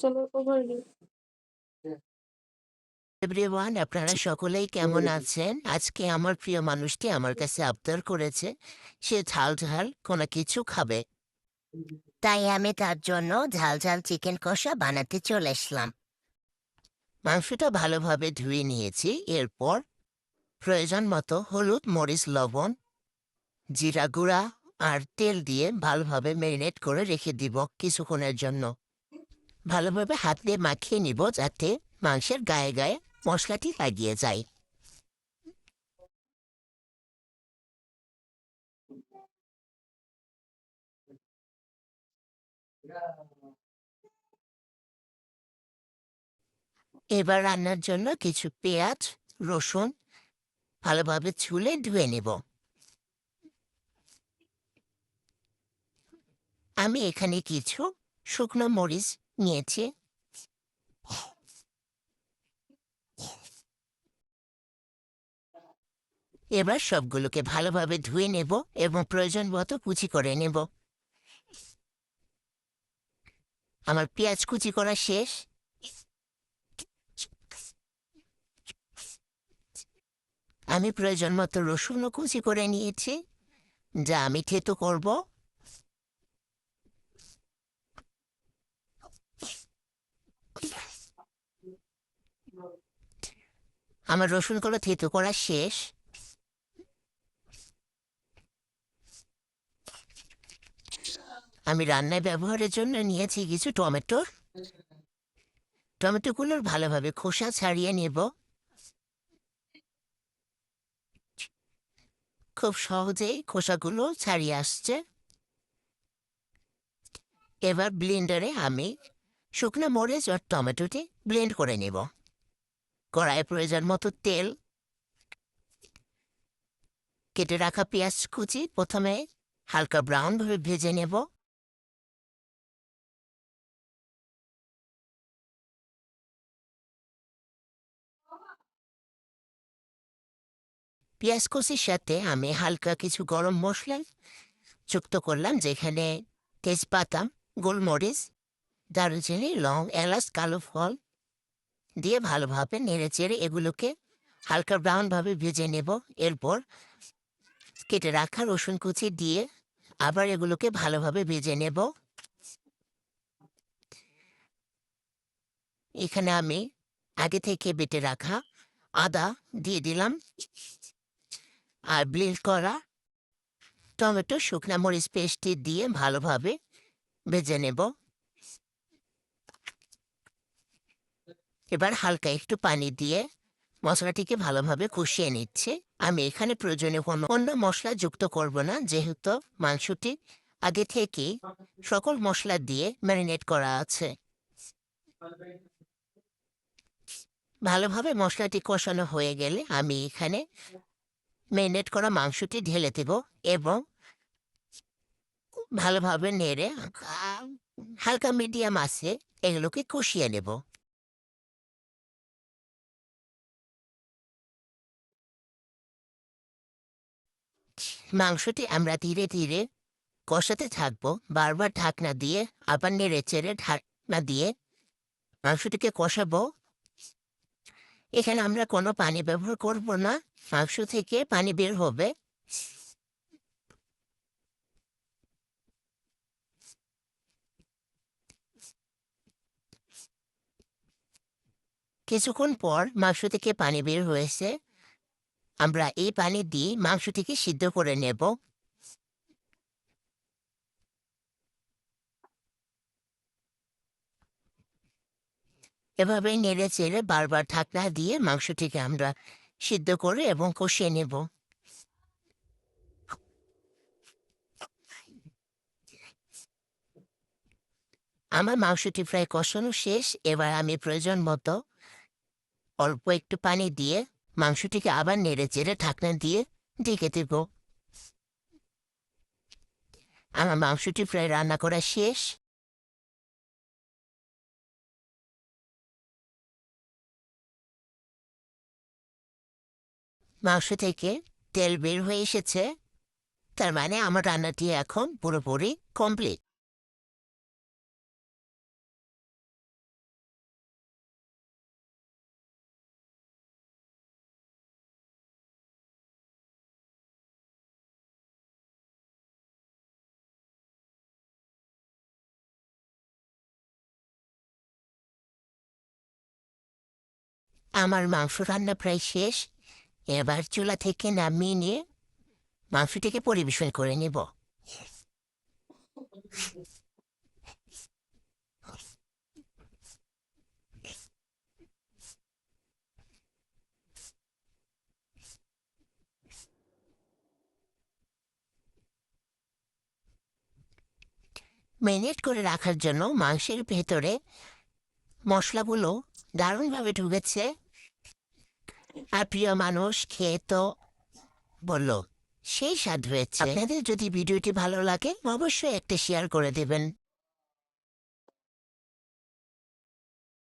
চলো over everyone, আপনারা সকলেই কেমন আছেন? আজকে আমার প্রিয় মানুষটি আমার কাছে আবদার করেছে সে ঝাল ঝাল কোনো কিছু খাবে। তাই আমি তার জন্য ঝাল ঝাল চিকেন কষা বানাতে চলে আসলাম। মাংসটা ভালোভাবে ধুয়ে নিয়েছি। এরপর প্রয়োজন মতো হলুদ, মরিচ, লবণ, জিরা গুঁড়া আর তেল দিয়ে ভালোভাবে ম্যারিনেট করে রেখে দিব কিছুক্ষণের জন্য। ভালোভাবে হাত দিয়ে মাখিয়ে নিব যাতে মাংসের গায়ে গায়ে মশলাটি লাগিয়ে যায়। এবার রান্নার জন্য কিছু পেঁয়াজ, রসুন ভালোভাবে ছুলে ধুয়ে নেব। আমি এখানে কিছু শুকনো মরিচ নিয়েছি। এবার সবগুলোকে ভালোভাবে ধুয়ে নেব এবং প্রয়োজন মতো কুচি করে নেব। আমার পেঁয়াজ কুচি করা শেষ। আমি প্রয়োজন মতো রসুনও কুচি করে নিয়েছি, যা আমি থেতো করব। আমার রসুনগুলো থেতো করা শেষ। আমি রান্নায় ব্যবহারের জন্য নিয়েছি কিছু টমেটো। টমেটোগুলোর ভালোভাবে খোসা ছাড়িয়ে নেব। খুব সহজেই খোসাগুলো ছাড়িয়ে আসছে। এবার ব্লেন্ডারে আমি শুকনো মরিচ আর টমেটোটি ব্লেন্ড করে নেব। কড়াইয়ে প্রয়োজন মতো তেল, কেটে রাখা পেঁয়াজ কুচি প্রথমে হালকা ব্রাউন ভাবে ভেজে নেব। পেঁয়াজ কুচির সাথে আমি হালকা কিছু গরম মশলা যুক্ত করলাম, যেখানে তেজপাতা, গোলমরিচ, দারুচিনি, লং, এলাচ, কালো ফল দিয়ে ভালোভাবে নেড়ে চেড়ে এগুলোকে হালকা ব্রাউন ভাবে ভেজে নেব। এরপর কেটে রাখা রসুন কুচি দিয়ে আবার এগুলোকে ভালোভাবে ভেজে নেব। এখানে আমি আগে থেকে বেটে রাখা আদা দিয়ে দিলাম আর ব্লেন্ড করা টমেটো, শুকনা মরিচ পেস্টটি দিয়ে ভালোভাবে ভেজে নেব। এবার হালকা একটু পানি দিয়ে মশলাটিকে ভালোভাবে কষিয়ে নিচ্ছে। আমি এখানে প্রয়োজনীয় কোনো অন্য মশলা যুক্ত করব না, যেহেতু মাংসটি আগে থেকেই সকল মশলা দিয়ে ম্যারিনেট করা আছে। ভালোভাবে মশলাটি কষানো হয়ে গেলে আমি এখানে ম্যারিনেট করা মাংসটি ঢেলে দেব এবং ভালোভাবে নেড়ে হালকা মিডিয়াম আছে এগুলোকে কষিয়ে নেব। মাংসটি আমরা ধীরে ধীরে কষাতে থাকবো, বারবার ঢাকনা দিয়ে আবার নেড়ে চেড়ে ঢাকনা দিয়ে মাংসটিকে কষাবো। এখানে আমরা কোনো পানি ব্যবহার করব না, মাংস থেকে পানি বের হবে। কিছুক্ষণ পর মাংস থেকে পানি বের হয়েছে। আমরা এই পানি দিয়ে মাংসটিকে সিদ্ধ করে নেব। এভাবে নেড়ে চেড়ে বারবার ঢাকনা দিয়ে মাংসটিকে আমরা সিদ্ধ করে এবং কষিয়ে নেব। আমার মাংসটি প্রায় কষানো শেষ। এবার আমি প্রয়োজন মতো অল্প একটু পানি দিয়ে মাংসটিকে আবার নেড়ে চেড়ে ঢাকনা দিয়ে ঢেকে দেব। আমার মাংসটি প্রায় রান্না করা শেষ। মাংস থেকে তেল বের হয়ে এসেছে, তার মানে আমার রান্নাটি এখন পুরোপুরি কমপ্লিট। আমার মাংস রান্না প্রায় শেষ। এবার চুলা থেকে নামিয়ে নিয়ে মাংসটিকে পরিবেশন করে নেব। ম্যারিনেট করে রাখার জন্য মাংসের ভেতরে মশলাগুলো দারুণভাবে ঢুকেছে। আর প্রিয় মানুষ খেয়ে তো বলল সেই স্বাদ হয়েছে। আপনাদের যদি ভিডিওটি ভালো লাগে অবশ্যই একটা শেয়ার করে দেবেন।